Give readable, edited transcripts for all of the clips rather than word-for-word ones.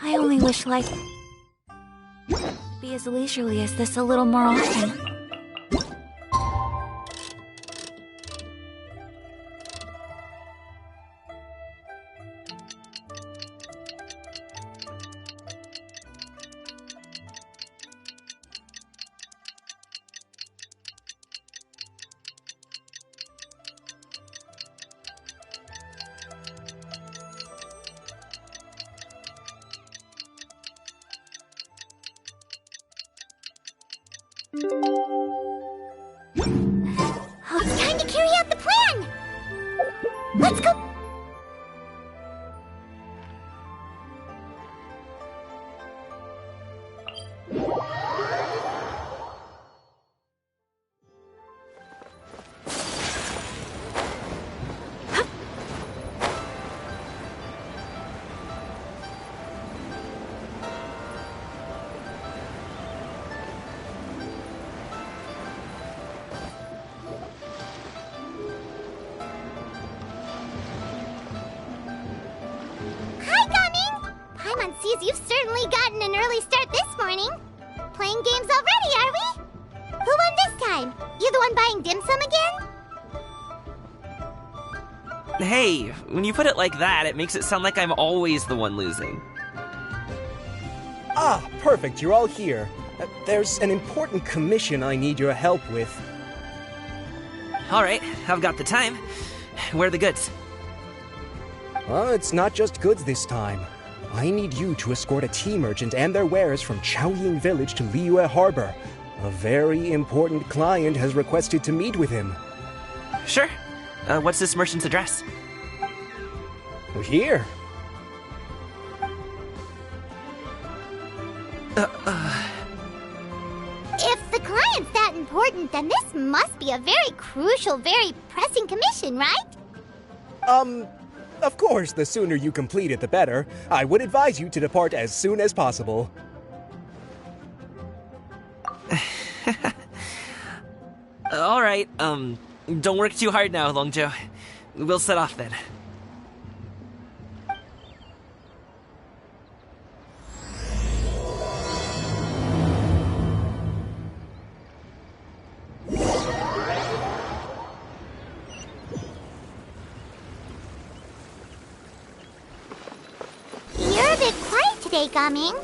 I only wish life would be as leisurely as this a little more often. Oh, it's time to carry out the plan! Let's go! You've certainly gotten an early start this morning. Playing games already, are we? Who won this time? You the one buying dim sum again? Hey, when you put it like that, it makes it sound like I'm always the one losing. Ah, perfect, you're all here. There's an important commission I need your help with. Alright, I've got the time. Where are the goods? It's not just goods this time. I need you to escort a tea merchant and their wares from Chaoying Village to Liyue Harbor. A very important client has requested to meet with him. Sure. What's this merchant's address? Here. If the client's that important, then this must be a very crucial, very pressing commission, right? Of course, the sooner you complete it, the better. I would advise you to depart as soon as possible. Alright, don't work too hard now, Longzhou. We'll set off then. Gaming.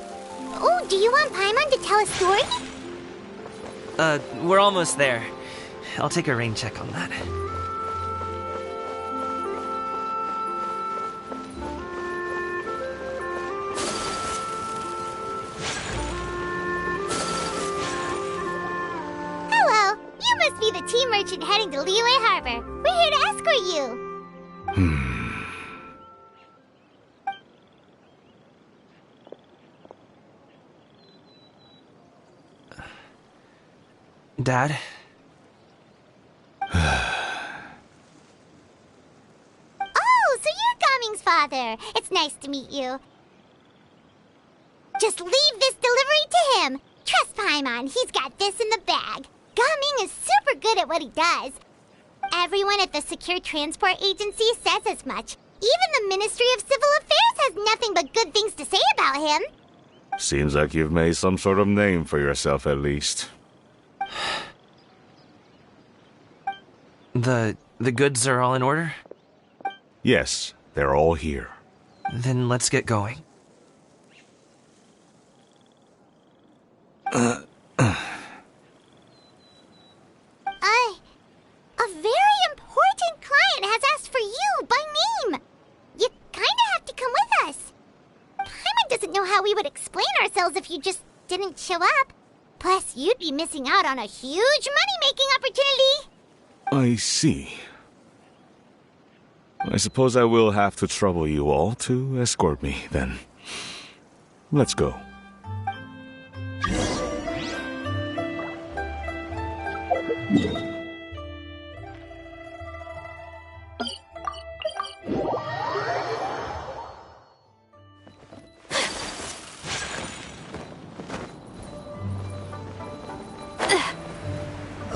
Oh, do you want Paimon to tell a story? We're almost there. I'll take a rain check on that. Hello, you must be the tea merchant heading to Liyue Harbor. We're here to escort you. Dad? Oh, so you're Gaming's father. It's nice to meet you. Just leave this delivery to him. Trust Paimon, he's got this in the bag. Gaming is super good at what he does. Everyone at the Secure Transport Agency says as much. Even the Ministry of Civil Affairs has nothing but good things to say about him. Seems like you've made some sort of name for yourself at least. The goods are all in order? Yes, they're all here. Then let's get going. A very important client has asked for you by name. You kinda have to come with us. Paimon doesn't know how we would explain ourselves if you just didn't show up. Plus, you'd be missing out on a huge money-making opportunity. I see. I suppose I will have to trouble you all to escort me, then. Let's go.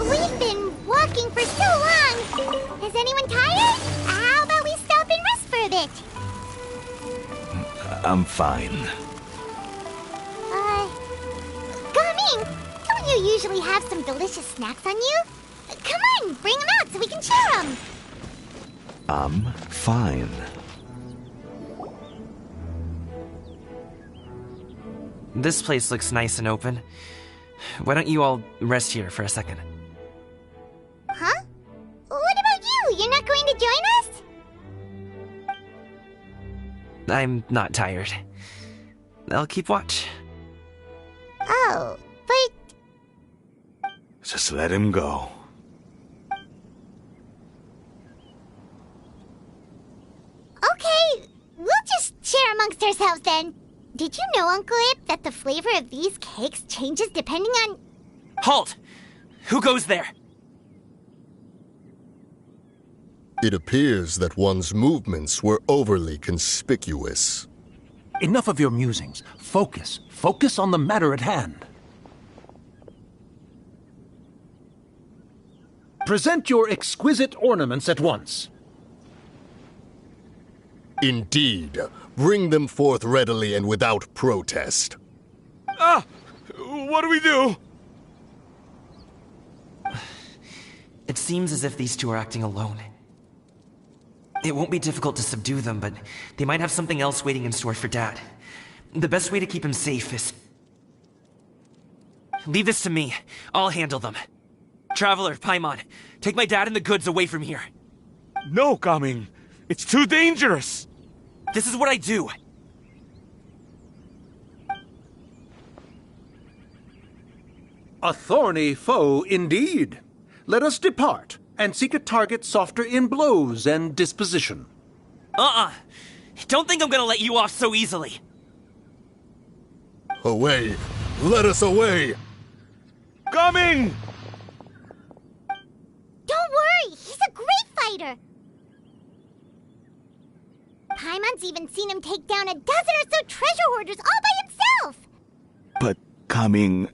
We've been walking for so long. Is anyone tired? How about we stop and rest for a bit? I'm fine. you usually have some delicious snacks on you. Come on, bring them out so we can share them. I'm fine. This place looks nice and open. Why don't you all rest here for a second? Huh? What about you? You're not going to join us? I'm not tired. I'll keep watch. Oh, but... Just let him go. Okay, we'll just share amongst ourselves then. Did you know, Uncle Ip, that the flavor of these cakes changes depending on... Halt! Who goes there? It appears that one's movements were overly conspicuous. Enough of your musings. Focus. Focus on the matter at hand. Present your exquisite ornaments at once. Indeed. Bring them forth readily and without protest. Ah! What do we do? It seems as if these two are acting alone. It won't be difficult to subdue them, but they might have something else waiting in store for Dad. The best way to keep him safe is... Leave this to me. I'll handle them. Traveler, Paimon, take my dad and the goods away from here. No, Gaming. It's too dangerous. This is what I do. A thorny foe indeed. Let us depart and seek a target softer in blows and disposition. Don't think I'm gonna let you off so easily. Away! Let us away! Coming! Don't worry, he's a great fighter. Paimon's even seen him take down a dozen or so treasure hoarders all by himself. But, Gaming,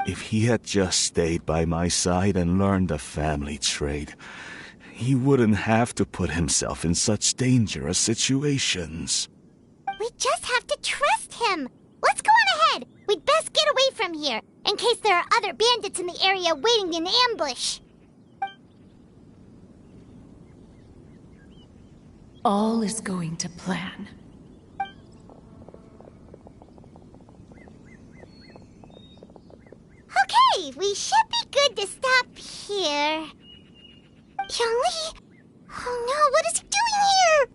If he had just stayed by my side and learned the family trade, he wouldn't have to put himself in such dangerous situations. We just have to trust him. Let's go on ahead. We'd best get away from here, in case there are other bandits in the area waiting in ambush. All is going to plan. Okay, we should be good to stop here. Zhongli? Oh no, what is he doing here?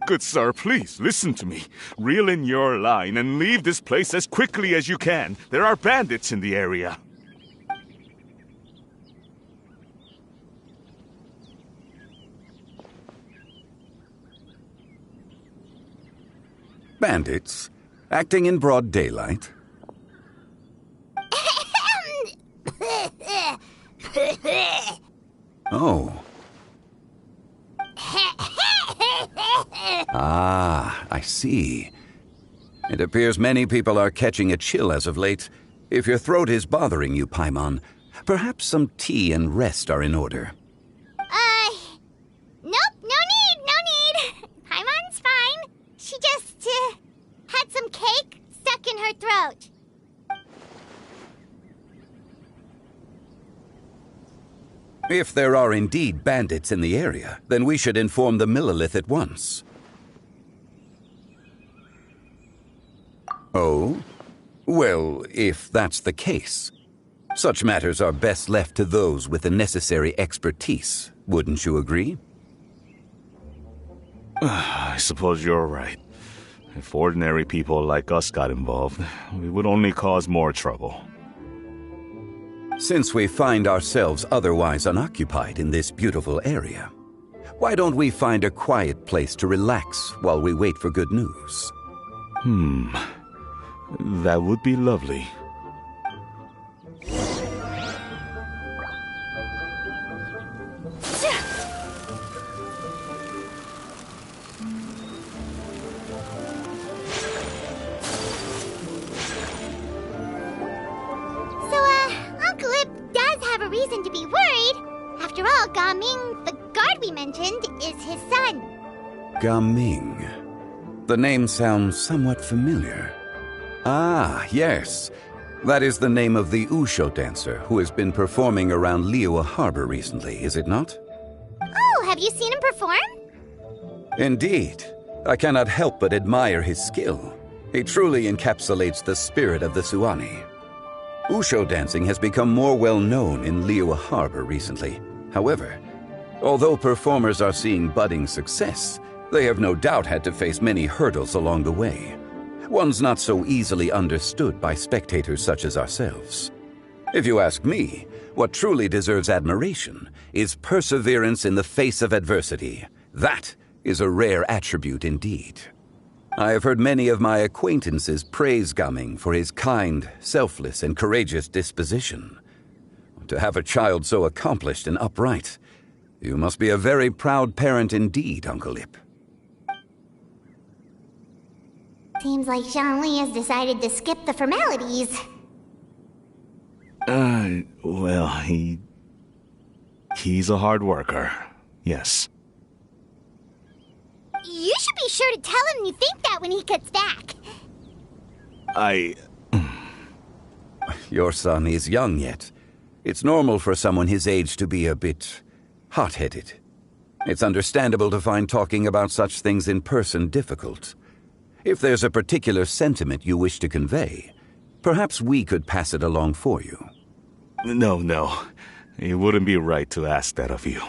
Good sir, please, listen to me. Reel in your line and leave this place as quickly as you can. There are bandits in the area. Bandits? Acting in broad daylight? Oh. Ah, I see. It appears many people are catching a chill as of late. If your throat is bothering you, Paimon, perhaps some tea and rest are in order. Nope, no need. Paimon's fine. She just, had some cake stuck in her throat. If there are indeed bandits in the area, then we should inform the Millilith at once. Oh? Well, if that's the case, such matters are best left to those with the necessary expertise, wouldn't you agree? I suppose you're right. If ordinary people like us got involved, we would only cause more trouble. Since we find ourselves otherwise unoccupied in this beautiful area, why don't we find a quiet place to relax while we wait for good news? That would be lovely. Reason to be worried. After all, Gaming, the guard we mentioned, is his son. Gaming. The name sounds somewhat familiar. Ah, yes. That is the name of the Usho dancer who has been performing around Liyue Harbor recently, is it not? Oh, have you seen him perform? Indeed. I cannot help but admire his skill. He truly encapsulates the spirit of the Suani. Usho dancing has become more well known in Liyue Harbor recently. However, although performers are seeing budding success, they have no doubt had to face many hurdles along the way. Ones not so easily understood by spectators such as ourselves. If you ask me, what truly deserves admiration is perseverance in the face of adversity. That is a rare attribute indeed. I have heard many of my acquaintances praise Gaming for his kind, selfless, and courageous disposition. To have a child so accomplished and upright, you must be a very proud parent indeed, Uncle Ip. Seems like Zhongli has decided to skip the formalities. Well, he's a hard worker. Yes. You should be sure to tell him you think that when he gets back. Your son is young yet. It's normal for someone his age to be a bit hot-headed. It's understandable to find talking about such things in person difficult. If there's a particular sentiment you wish to convey, perhaps we could pass it along for you. No. It wouldn't be right to ask that of you.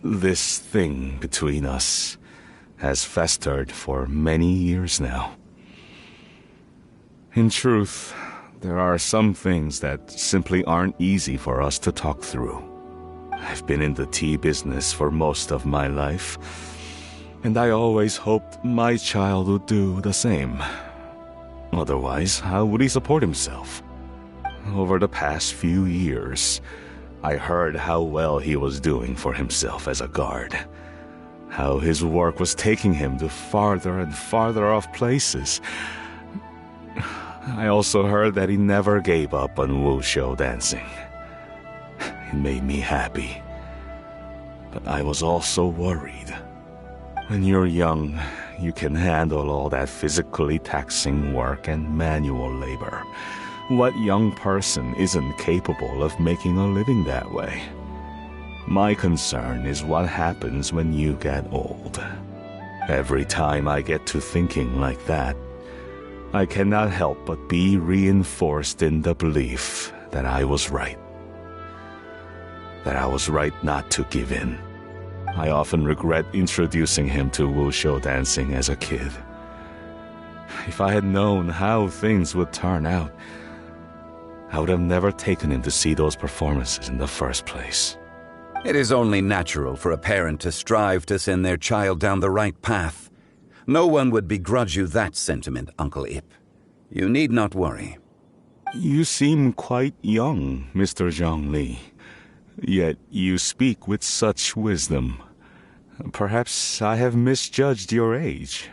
This thing between us has festered for many years now. In truth, there are some things that simply aren't easy for us to talk through. I've been in the tea business for most of my life, and I always hoped my child would do the same. Otherwise, how would he support himself? Over the past few years, I heard how well he was doing for himself as a guard. How his work was taking him to farther and farther off places. I also heard that he never gave up on wushou dancing. It made me happy. But I was also worried. When you're young, you can handle all that physically taxing work and manual labor. What young person isn't capable of making a living that way? My concern is what happens when you get old. Every time I get to thinking like that, I cannot help but be reinforced in the belief that I was right. That I was right not to give in. I often regret introducing him to wushou dancing as a kid. If I had known how things would turn out, I would have never taken him to see those performances in the first place. It is only natural for a parent to strive to send their child down the right path. No one would begrudge you that sentiment, Uncle Ip. You need not worry. You seem quite young, Mr. Zhongli. Yet you speak with such wisdom. Perhaps I have misjudged your age.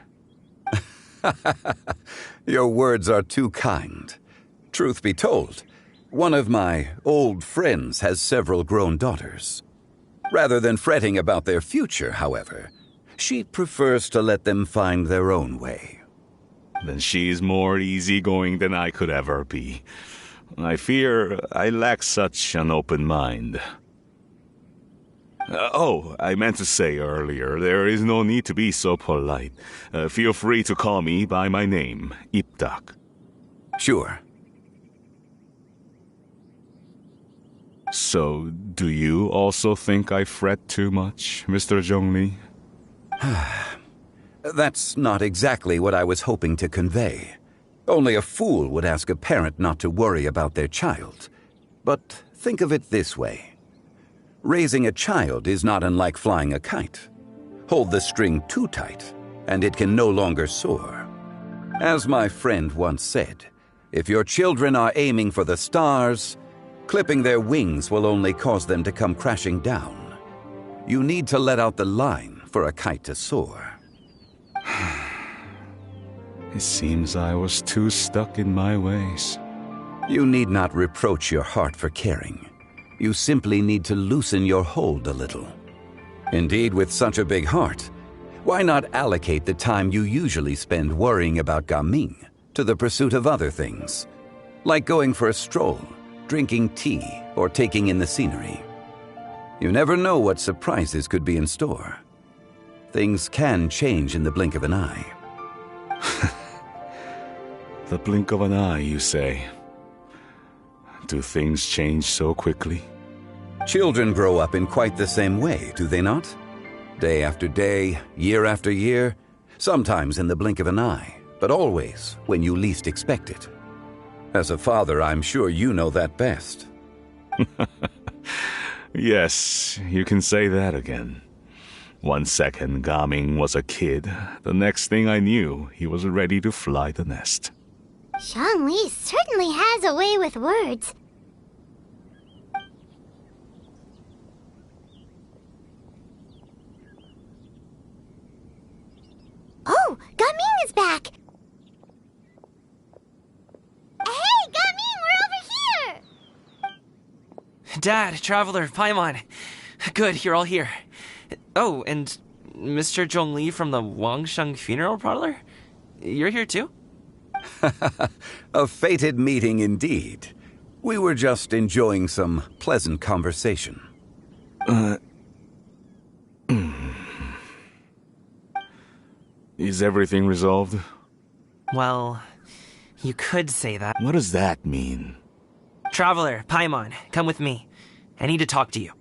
Your words are too kind. Truth be told, one of my old friends has several grown daughters. Rather than fretting about their future, however, she prefers to let them find their own way. Then she's more easygoing than I could ever be. I fear I lack such an open mind. I meant to say earlier, there is no need to be so polite. Feel free to call me by my name, Ipdak. Sure. So, do you also think I fret too much, Mr. Zhongli? That's not exactly what I was hoping to convey. Only a fool would ask a parent not to worry about their child. But think of it this way. Raising a child is not unlike flying a kite. Hold the string too tight, and it can no longer soar. As my friend once said, if your children are aiming for the stars, clipping their wings will only cause them to come crashing down. You need to let out the line for a kite to soar. It seems I was too stuck in my ways. You need not reproach your heart for caring. You simply need to loosen your hold a little. Indeed, with such a big heart, why not allocate the time you usually spend worrying about Gaming to the pursuit of other things, like going for a stroll, drinking tea, or taking in the scenery? You never know what surprises could be in store. Things can change in the blink of an eye. The blink of an eye, you say? Do things change so quickly? Children grow up in quite the same way, do they not? Day after day, year after year, sometimes in the blink of an eye, but always when you least expect it. As a father, I'm sure you know that best. Yes, you can say that again. 1 second Gaming was a kid, the next thing I knew, he was ready to fly the nest. Zhongli certainly has a way with words. Oh, Gaming is back! Hey, Gaming, we're over here! Dad, Traveler, Paimon. Good, you're all here. Oh, and Mr. Zhongli from the Wangsheng Funeral Parlor? You're here too? A fated meeting indeed. We were just enjoying some pleasant conversation. Is everything resolved? Well, you could say that. What does that mean? Traveler, Paimon, come with me. I need to talk to you.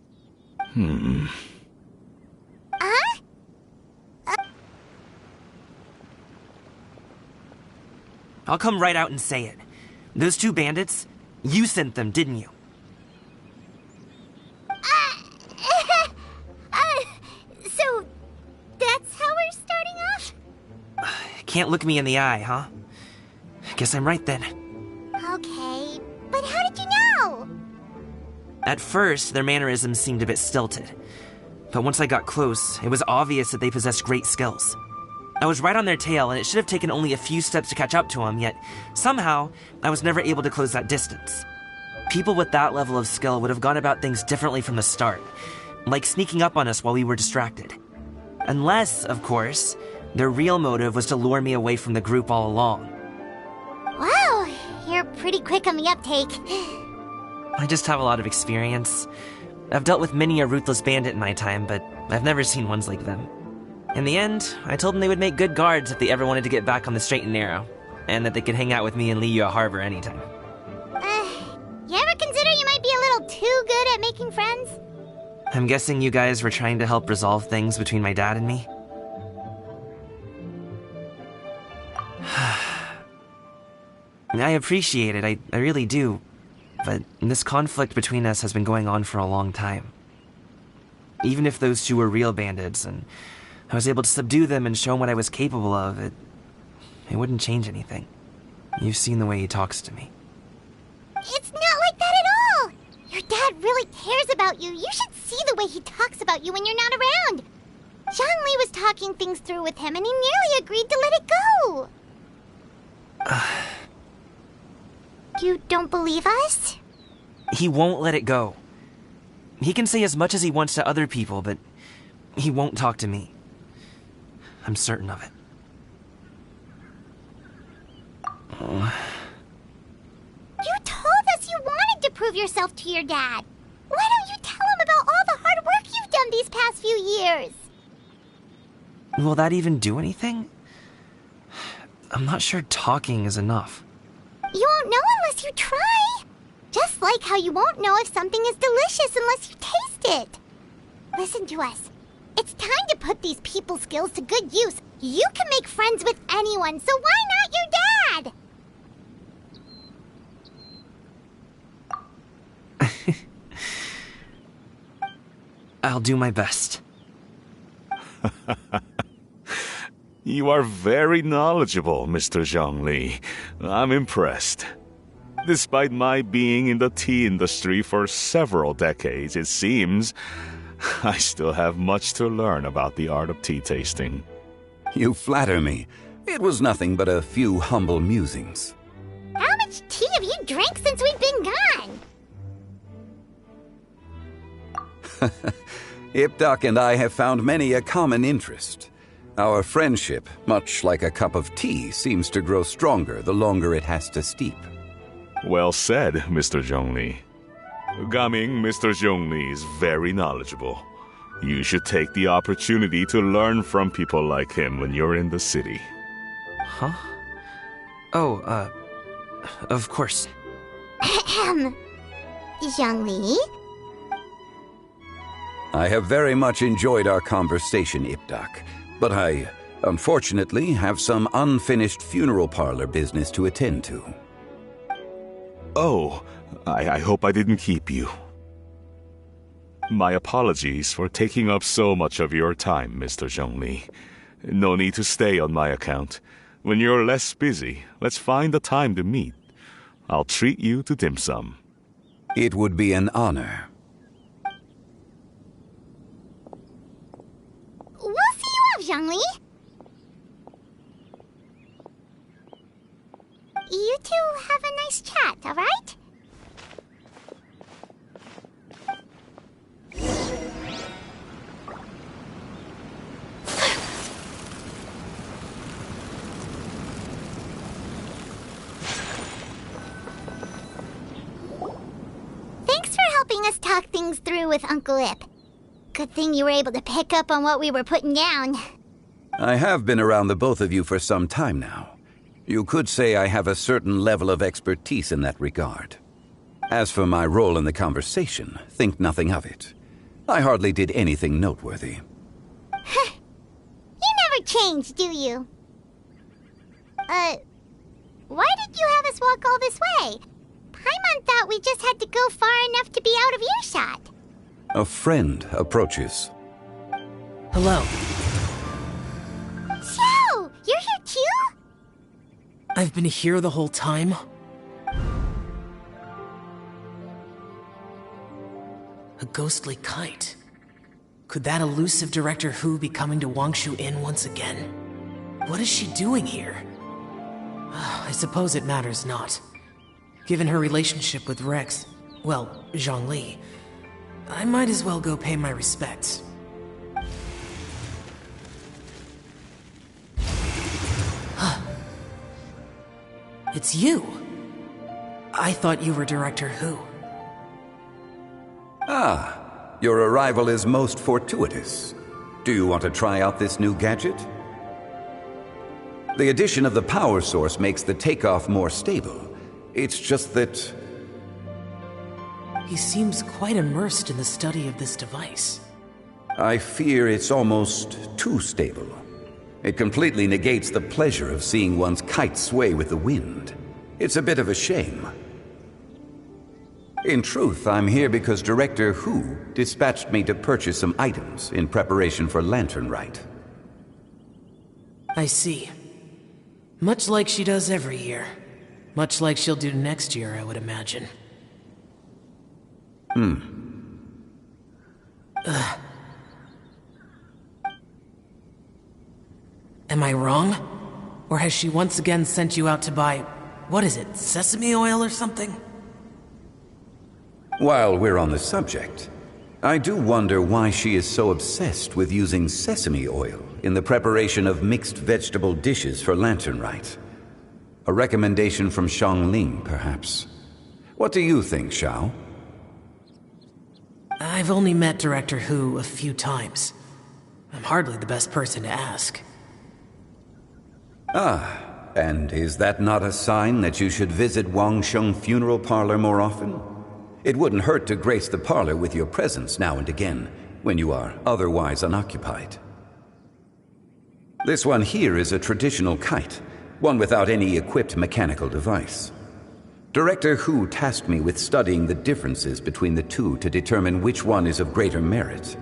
I'll come right out and say it. Those 2 bandits, you sent them, didn't you? So, that's how we're starting off? Can't look me in the eye, huh? Guess I'm right then. Okay, but how did you know? At first, their mannerisms seemed a bit stilted. But once I got close, it was obvious that they possessed great skills. I was right on their tail, and it should have taken only a few steps to catch up to them, yet somehow, I was never able to close that distance. People with that level of skill would have gone about things differently from the start, like sneaking up on us while we were distracted. Unless, of course, their real motive was to lure me away from the group all along. Wow, you're pretty quick on the uptake. I just have a lot of experience. I've dealt with many a ruthless bandit in my time, but I've never seen ones like them. In the end, I told them they would make good guards if they ever wanted to get back on the straight and narrow, and that they could hang out with me in Liyue Harbor anytime. You ever consider you might be a little too good at making friends? I'm guessing you guys were trying to help resolve things between my dad and me? I appreciate it, I really do. But this conflict between us has been going on for a long time. Even if those 2 were real bandits, and I was able to subdue them and show them what I was capable of, it wouldn't change anything. You've seen the way he talks to me. It's not like that at all! Your dad really cares about you. You should see the way he talks about you when you're not around. Zhongli was talking things through with him, and he nearly agreed to let it go. You don't believe us? He won't let it go. He can say as much as he wants to other people, but he won't talk to me. I'm certain of it. You told us you wanted to prove yourself to your dad. Why don't you tell him about all the hard work you've done these past few years? Will that even do anything? I'm not sure talking is enough. You won't know unless you try. Just like how you won't know if something is delicious unless you taste it. Listen to us. It's time to put these people skills to good use. You can make friends with anyone, so why not your dad? I'll do my best. You are very knowledgeable, Mr. Zhongli. I'm impressed. Despite my being in the tea industry for several decades, it seems I still have much to learn about the art of tea tasting. You flatter me. It was nothing but a few humble musings. How much tea have you drank since we've been gone? Ipdak and I have found many a common interest. Our friendship, much like a cup of tea, seems to grow stronger the longer it has to steep. Well said, Mr. Zhongli. Gaming, Mr. Zhongli is very knowledgeable. You should take the opportunity to learn from people like him when you're in the city. Huh? Oh, of course. Zhongli? I have very much enjoyed our conversation, Ipdak, but I, unfortunately, have some unfinished funeral parlor business to attend to. Oh, I hope I didn't keep you. My apologies for taking up so much of your time, Mr. Zhongli. No need to stay on my account. When you're less busy, let's find a time to meet. I'll treat you to dim sum. It would be an honor. We'll see you off, Zhongli. You two have a nice chat, all right? Thanks for helping us talk things through with Uncle Ip. Good thing you were able to pick up on what we were putting down. I have been around the both of you for some time now. You could say I have a certain level of expertise in that regard. As for my role in the conversation, think nothing of it. I hardly did anything noteworthy. You never change, do you? Why did you have us walk all this way? Paimon thought we just had to go far enough to be out of earshot. A friend approaches. Hello. Xiao! You're here too? I've been here the whole time? A ghostly kite. Could that elusive Director Hu be coming to Wangshu Inn once again? What is she doing here? I suppose it matters not. Given her relationship with Rex, well, Zhongli, I might as well go pay my respects. It's you! I thought you were Director Hu. Ah, your arrival is most fortuitous. Do you want to try out this new gadget? The addition of the power source makes the takeoff more stable. It's just that... He seems quite immersed in the study of this device. I fear it's almost too stable. It completely negates the pleasure of seeing one's kite sway with the wind. It's a bit of a shame. In truth, I'm here because Director Hu dispatched me to purchase some items in preparation for Lantern Rite. I see. Much like she does every year. Much like she'll do next year, I would imagine. Am I wrong? Or has she once again sent you out to buy, what is it, sesame oil or something? While we're on the subject, I do wonder why she is so obsessed with using sesame oil in the preparation of mixed vegetable dishes for Lantern Rite. A recommendation from Xiangling, perhaps. What do you think, Xiao? I've only met Director Hu a few times. I'm hardly the best person to ask. Ah, and is that not a sign that you should visit Wangsheng Funeral Parlor more often? It wouldn't hurt to grace the parlor with your presence now and again, when you are otherwise unoccupied. This one here is a traditional kite, one without any equipped mechanical device. Director Hu tasked me with studying the differences between the two to determine which one is of greater merit.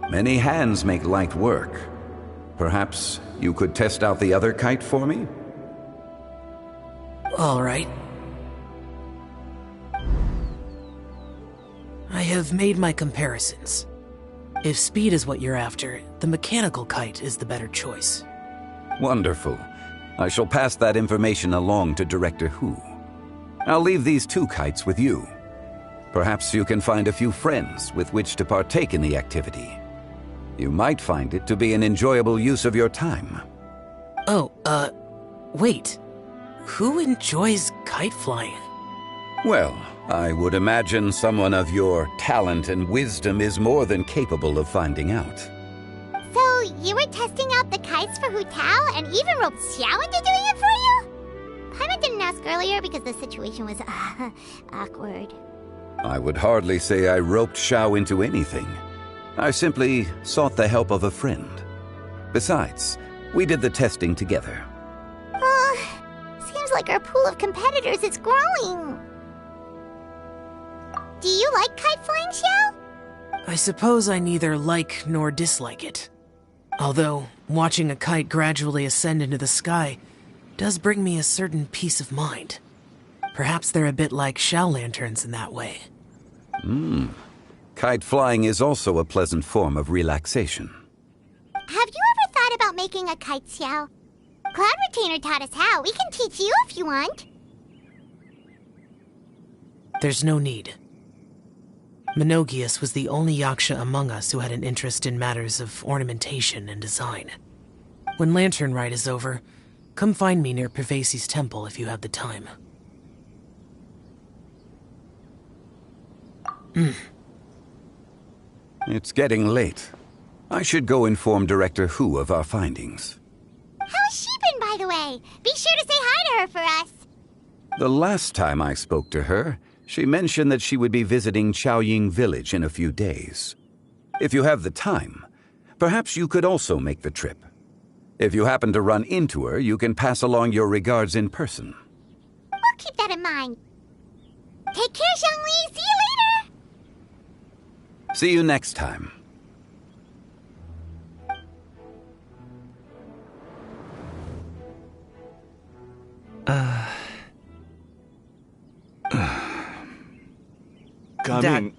Many hands make light work. Perhaps you could test out the other kite for me? All right. I have made my comparisons. If speed is what you're after, the mechanical kite is the better choice. Wonderful. I shall pass that information along to Director Hu. I'll leave these two kites with you. Perhaps you can find a few friends with which to partake in the activity. You might find it to be an enjoyable use of your time. Oh, wait. Who enjoys kite flying? Well, I would imagine someone of your talent and wisdom is more than capable of finding out. So, you were testing out the kites for Hu Tao and even roped Xiao into doing it for you? Paimon didn't ask earlier because the situation was awkward. I would hardly say I roped Xiao into anything. I simply sought the help of a friend. Besides, we did the testing together. Seems like our pool of competitors is growing. Do you like kite flying, Xiao? I suppose I neither like nor dislike it. Although, watching a kite gradually ascend into the sky does bring me a certain peace of mind. Perhaps they're a bit like Xiao lanterns in that way. Kite flying is also a pleasant form of relaxation. Have you ever thought about making a kite, Xiao? Cloud Retainer taught us how. We can teach you if you want. There's no need. Menogius was the only Yaksha among us who had an interest in matters of ornamentation and design. When Lantern Rite is over, come find me near Pervasi's temple if you have the time. It's getting late. I should go inform Director Hu of our findings. How's she been, by the way? Be sure to say hi to her for us. The last time I spoke to her, she mentioned that she would be visiting Chaoying Village in a few days. If you have the time, perhaps you could also make the trip. If you happen to run into her, you can pass along your regards in person. We'll keep that in mind. Take care, Zhongli. See you later. See you next time. Coming.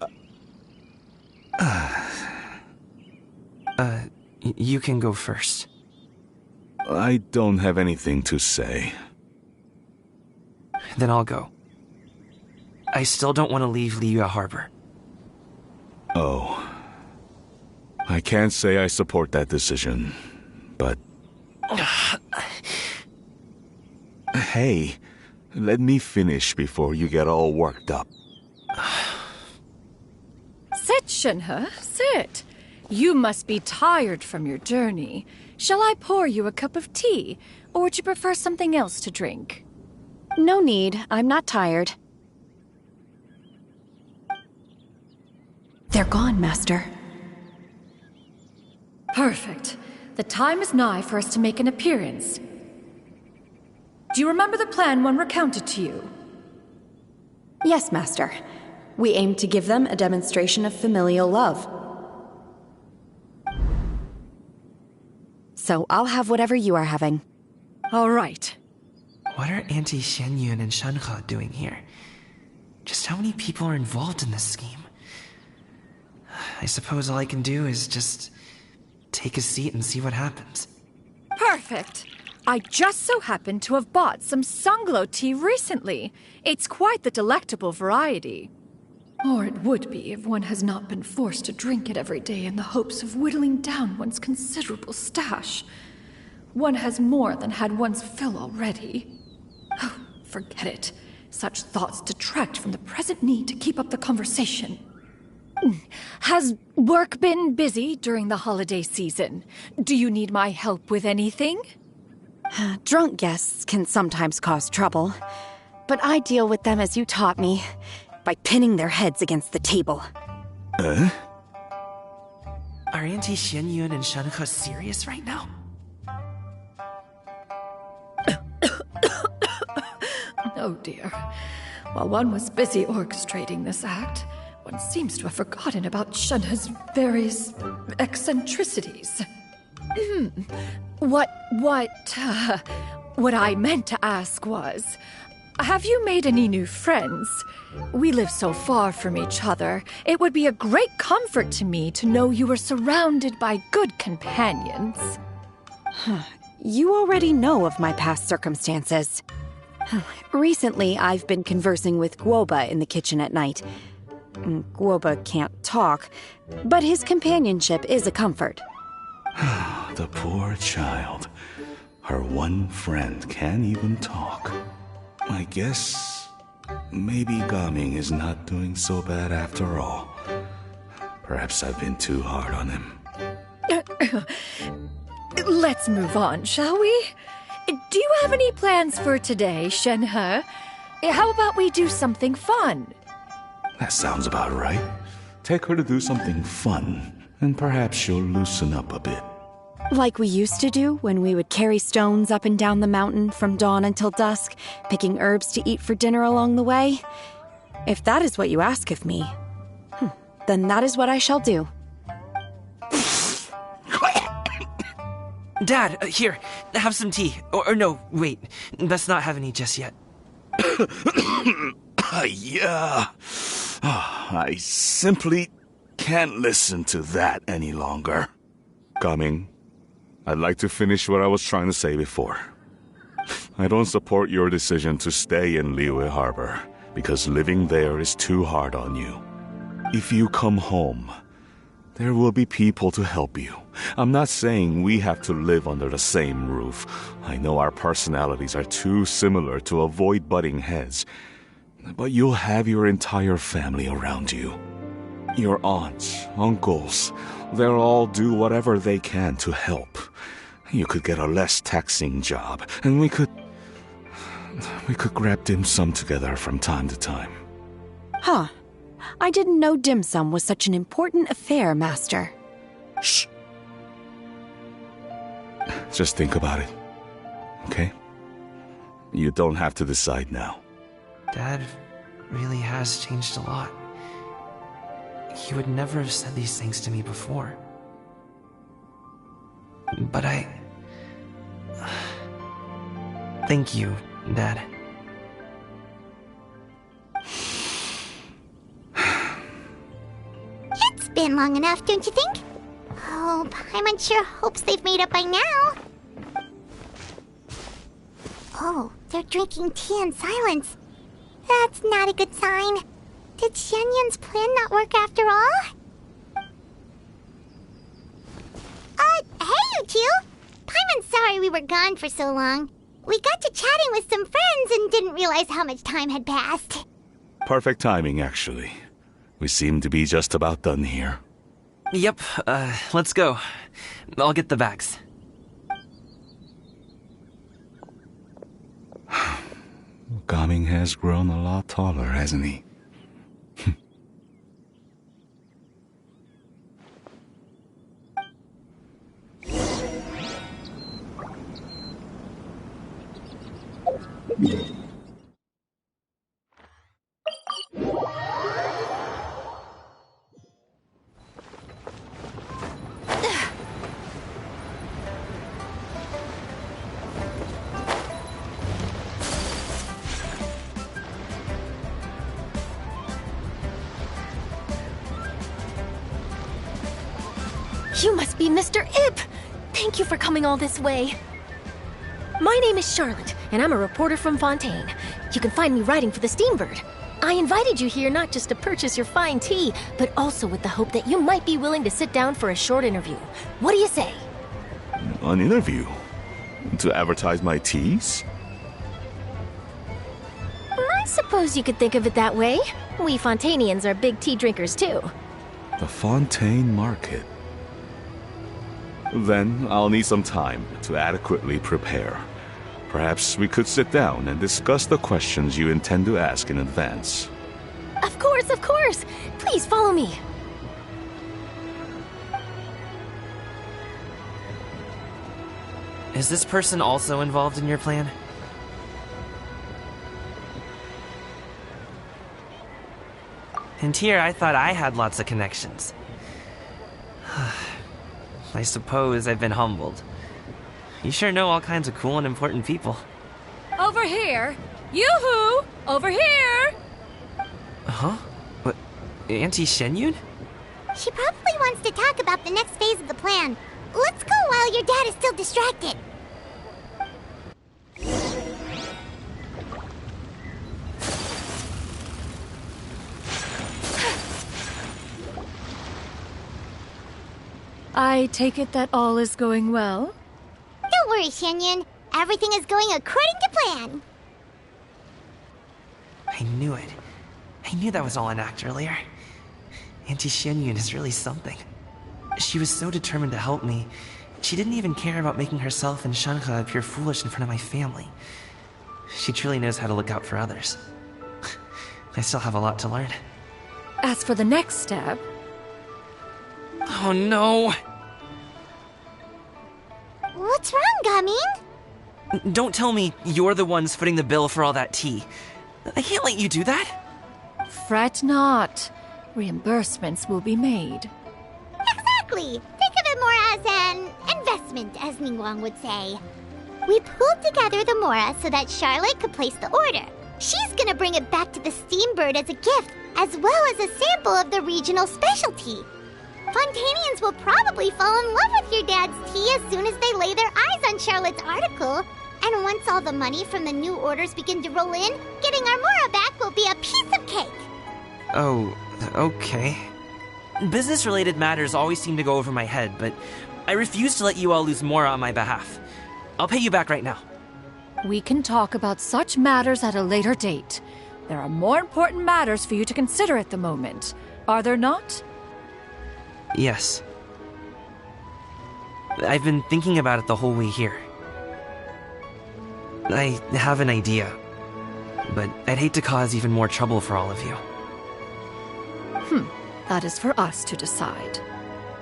You can go first. I don't have anything to say. Then I'll go. I still don't want to leave Liyue Harbor. Oh. I can't say I support that decision, but... Hey, let me finish before you get all worked up. Sit, Shenhe, sit. You must be tired from your journey. Shall I pour you a cup of tea, or would you prefer something else to drink? No need. I'm not tired. They're gone, Master. Perfect. The time is nigh for us to make an appearance. Do you remember the plan when recounted to you? Yes, Master. We aim to give them a demonstration of familial love. So I'll have whatever you are having. All right. What are Auntie Xianyun and Shenhe doing here? Just how many people are involved in this scheme? I suppose all I can do is just take a seat and see what happens. Perfect. I just so happen to have bought some Sunglow tea recently. It's quite the delectable variety. Or it would be if one has not been forced to drink it every day in the hopes of whittling down one's considerable stash. One has more than had one's fill already. Oh, forget it. Such thoughts detract from the present need to keep up the conversation. Has work been busy during the holiday season? Do you need my help with anything? Drunk guests can sometimes cause trouble, but I deal with them as you taught me, by pinning their heads against the table. Are Auntie Xianyun and Shenhe serious right now? Oh dear. While one was busy orchestrating this act, one seems to have forgotten about Shenhe's various eccentricities. What I meant to ask was, have you made any new friends? We live so far from each other. It would be a great comfort to me to know you were surrounded by good companions. You already know of my past circumstances. Recently, I've been conversing with Guoba in the kitchen at night. Guoba can't talk, but his companionship is a comfort. The poor child. Her one friend can't even talk. I guess maybe Gaming is not doing so bad after all. Perhaps I've been too hard on him. Let's move on, shall we? Do you have any plans for today, Shenhe? How about we do something fun? That sounds about right. Take her to do something fun, and perhaps she'll loosen up a bit. Like we used to do when we would carry stones up and down the mountain from dawn until dusk, picking herbs to eat for dinner along the way? If that is what you ask of me, then that is what I shall do. Dad, here, have some tea. Or no, wait, let's not have any just yet. Yeah. I simply can't listen to that any longer. Gaming, I'd like to finish what I was trying to say before. I don't support your decision to stay in Liyue Harbor, because living there is too hard on you. If you come home, there will be people to help you. I'm not saying we have to live under the same roof. I know our personalities are too similar to avoid butting heads. But you'll have your entire family around you. Your aunts, uncles, they'll all do whatever they can to help. You could get a less taxing job, and we could grab dim sum together from time to time. Huh. I didn't know dim sum was such an important affair, Master. Shh. Just think about it, okay? You don't have to decide now. Dad really has changed a lot. He would never have said these things to me before. But thank you, Dad. It's been long enough, don't you think? Oh, Paimon sure hopes they've made up by now. Oh, they're drinking tea in silence. That's not a good sign. Did Xianyun's plan not work after all? Hey, you two! Paimon's sorry we were gone for so long. We got to chatting with some friends and didn't realize how much time had passed. Perfect timing, actually. We seem to be just about done here. Yep, let's go. I'll get the bags. Gaming has grown a lot taller, hasn't he? You must be Mr. Ip! Thank you for coming all this way. My name is Charlotte, and I'm a reporter from Fontaine. You can find me writing for the Steambird. I invited you here not just to purchase your fine tea, but also with the hope that you might be willing to sit down for a short interview. What do you say? An interview? To advertise my teas? I suppose you could think of it that way. We Fontainians are big tea drinkers, too. The Fontaine Market. Then I'll need some time to adequately prepare. Perhaps we could sit down and discuss the questions you intend to ask in advance. Of course, of course! Please follow me. Is this person also involved in your plan? And here I thought I had lots of connections. I suppose I've been humbled. You sure know all kinds of cool and important people. Over here! Yoo-hoo! Over here! Huh? What? Auntie Shenyun? She probably wants to talk about the next phase of the plan. Let's go while your dad is still distracted. I take it that all is going well? Don't worry, Xianyun. Everything is going according to plan. I knew it. I knew that was all an act earlier. Auntie Xianyun is really something. She was so determined to help me. She didn't even care about making herself and Shanhe appear foolish in front of my family. She truly knows how to look out for others. I still have a lot to learn. As for the next step... Oh no! What's wrong, Gaming? Don't tell me you're the ones footing the bill for all that tea. I can't let you do that. Fret not. Reimbursements will be made. Exactly. Think of it more as an investment, as Ningguang would say. We pulled together the Mora so that Charlotte could place the order. She's gonna bring it back to the Steambird as a gift, as well as a sample of the regional specialty. Fontanians will probably fall in love with your dad's tea as soon as they lay their eyes on Charlotte's article. And once all the money from the new orders begin to roll in, getting our Mora back will be a piece of cake. Oh, okay. Business-related matters always seem to go over my head, but I refuse to let you all lose Mora on my behalf. I'll pay you back right now. We can talk about such matters at a later date. There are more important matters for you to consider at the moment, are there not? Yes. I've been thinking about it the whole way here. I have an idea, but I'd hate to cause even more trouble for all of you. That is for us to decide.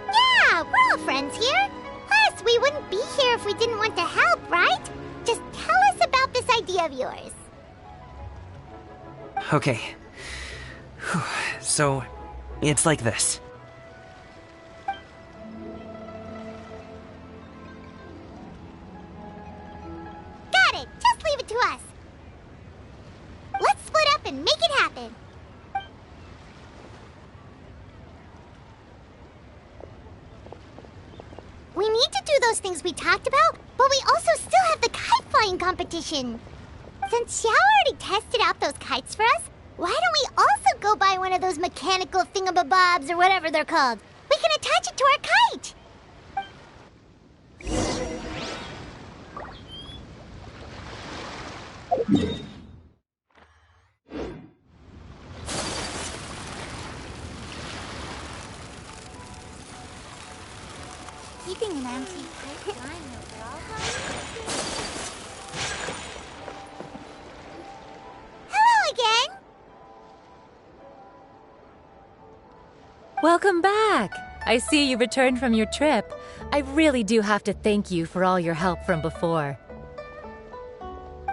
Yeah, we're all friends here. Plus, we wouldn't be here if we didn't want to help, right? Just tell us about this idea of yours. Okay. So, it's like this. Got it! Just leave it to us. Let's split up and make it happen. We need to do those things we talked about, but we also still have the kite flying competition. Since Xiao already tested out those kites for us, why don't we also go buy one of those mechanical thingamabobs or whatever they're called? We can attach it to our kite. Keeping an empty kite flying overall. Hello again. Welcome back! I see you returned from your trip. I really do have to thank you for all your help from before.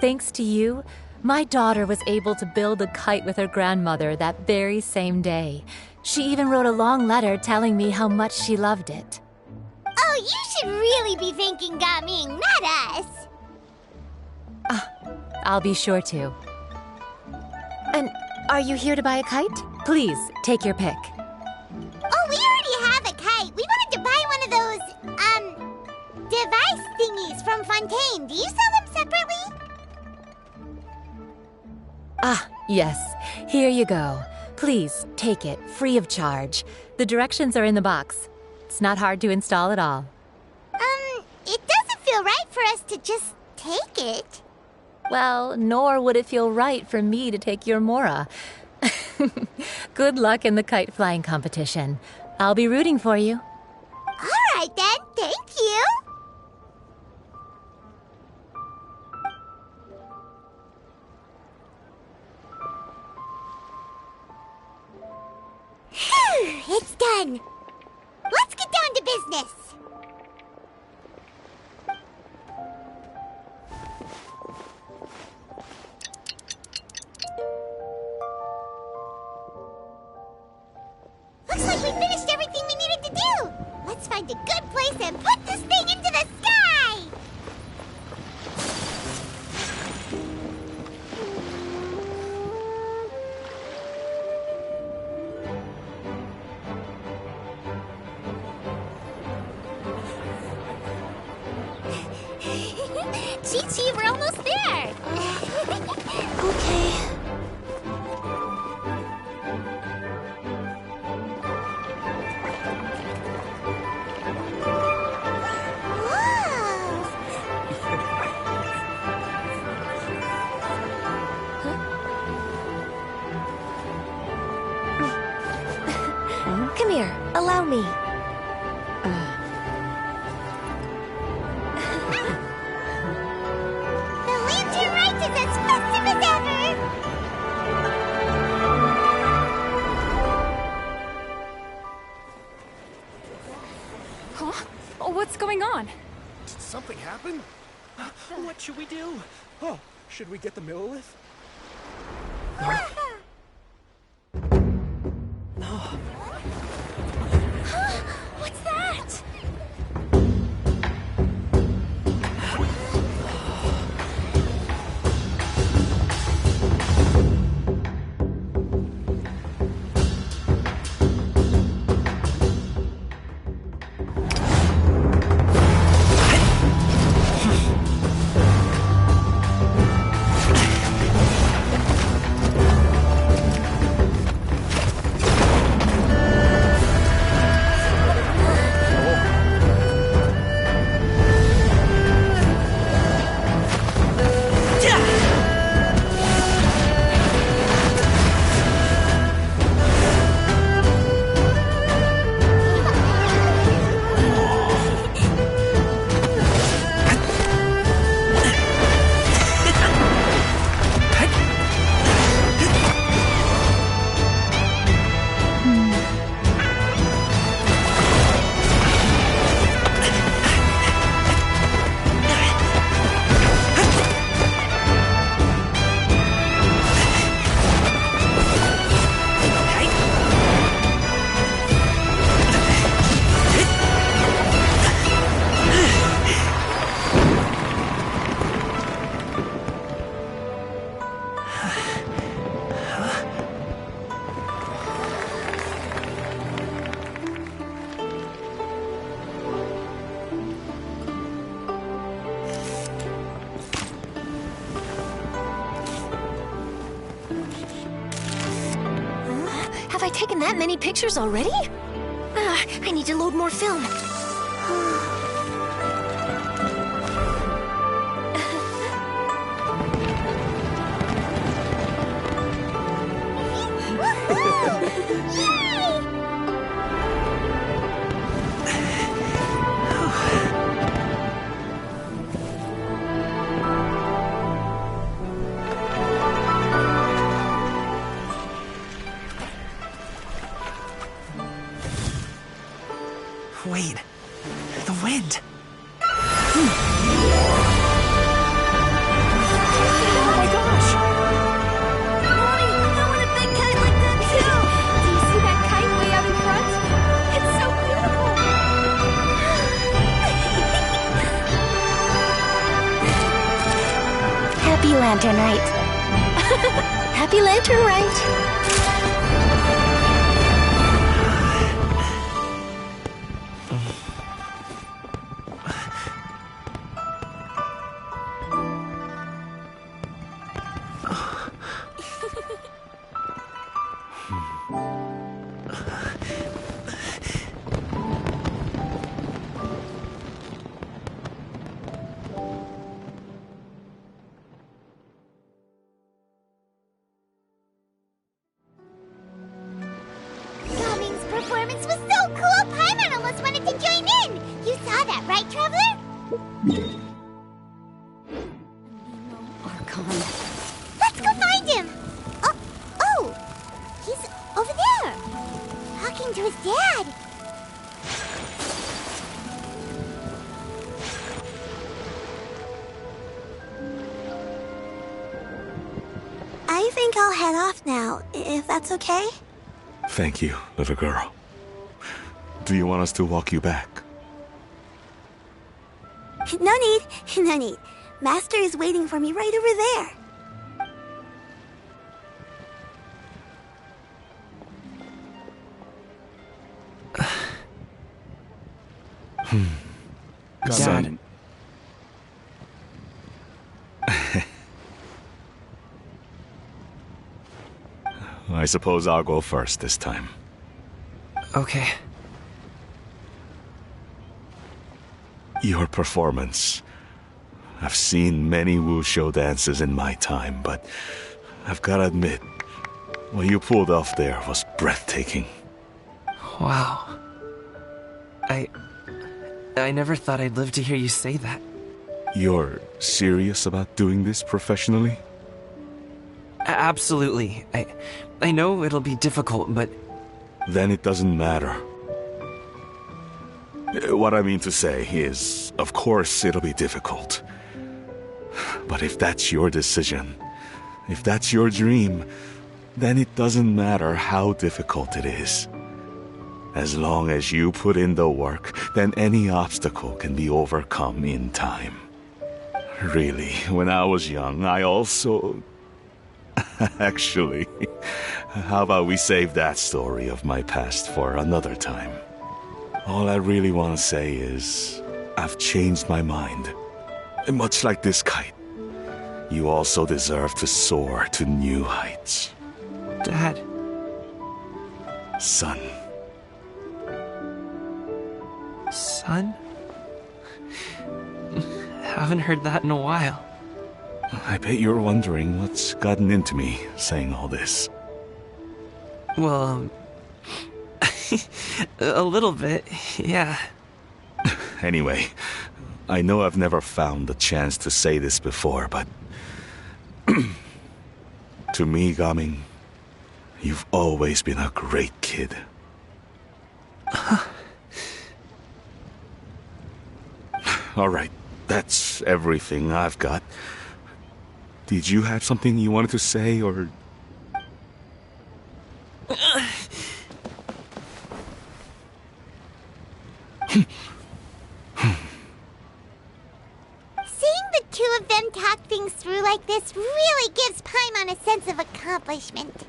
Thanks to you, my daughter was able to build a kite with her grandmother that very same day. She even wrote a long letter telling me how much she loved it. Oh, you should really be thanking Gaming, not us. I'll be sure to. And are you here to buy a kite? Please, take your pick. Oh, we already have a kite. We wanted to buy one of those, device thingies from Fontaine. Do you sell them separately? Yes. Here you go. Please, take it, free of charge. The directions are in the box. It's not hard to install at all. It doesn't feel right for us to just take it. Well, nor would it feel right for me to take your Mora. Good luck in the kite flying competition. I'll be rooting for you. All right then, thank you. Phew, it's done. Let's get down to business. Looks like we finished everything we needed to do. Let's find a good place and put this thing into the sky. Chi-Chi, we're almost there. Okay. Here, allow me. The lantern rite is as festive as ever! Huh? What's going on? Did something happen? What should we do? Oh, should we get the Millilith? What's that? Have I taken that many pictures already? I need to load more film. Wait, the wind. Oh my gosh! Mommy, I want a big kite like that too! Do you see that kite way out in front? It's so beautiful! Happy Lantern Rite. Happy Lantern Rite! Performance was so cool, Paimon almost wanted to join in! You saw that, right, Traveler? Archon. Let's go find him! Oh! He's over there! Talking to his dad! I think I'll head off now, if that's okay? Thank you, little girl. Do you want us to walk you back? No need. Master is waiting for me right over there. Son. I suppose I'll go first this time. Okay. Your performance. I've seen many wuxia dances in my time, but I've gotta admit, what you pulled off there was breathtaking. Wow. I never thought I'd live to hear you say that. You're serious about doing this professionally? Absolutely. I know it'll be difficult, but... Then it doesn't matter. What I mean to say is, of course it'll be difficult. But if that's your decision, if that's your dream, then it doesn't matter how difficult it is. As long as you put in the work, then any obstacle can be overcome in time. Really, when I was young, I also... Actually, how about we save that story of my past for another time? All I really want to say is, I've changed my mind. Much like this kite, you also deserve to soar to new heights. Dad. Son. Son? Haven't heard that in a while. I bet you're wondering what's gotten into me saying all this. Well, a little bit, yeah. Anyway, I know I've never found the chance to say this before, but... to me, Gaming, you've always been a great kid. Alright, that's everything I've got. Did you have something you wanted to say, or... Seeing the two of them talk things through like this really gives Paimon a sense of accomplishment.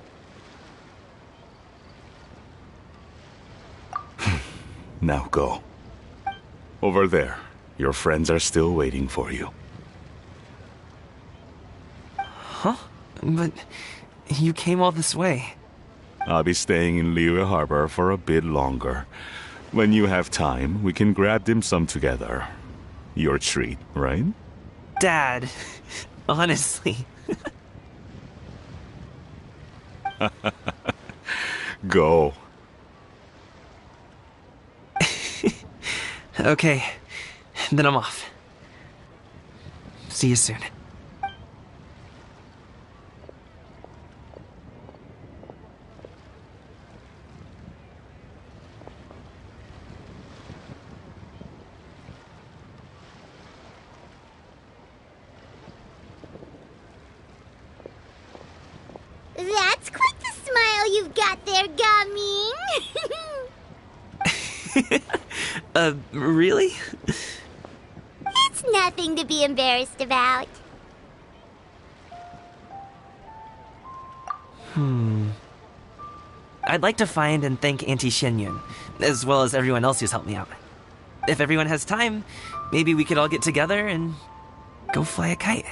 Now go. Over there. Your friends are still waiting for you. Huh? But you came all this way. I'll be staying in Liyue Harbor for a bit longer. When you have time, we can grab dim sum together. Your treat, right? Dad, honestly. Go. Okay, then I'm off. See you soon. That's quite the smile you've got there, Gaming. Really? It's nothing to be embarrassed about. I'd like to find and thank Auntie Xianyun, as well as everyone else who's helped me out. If everyone has time, maybe we could all get together and go fly a kite.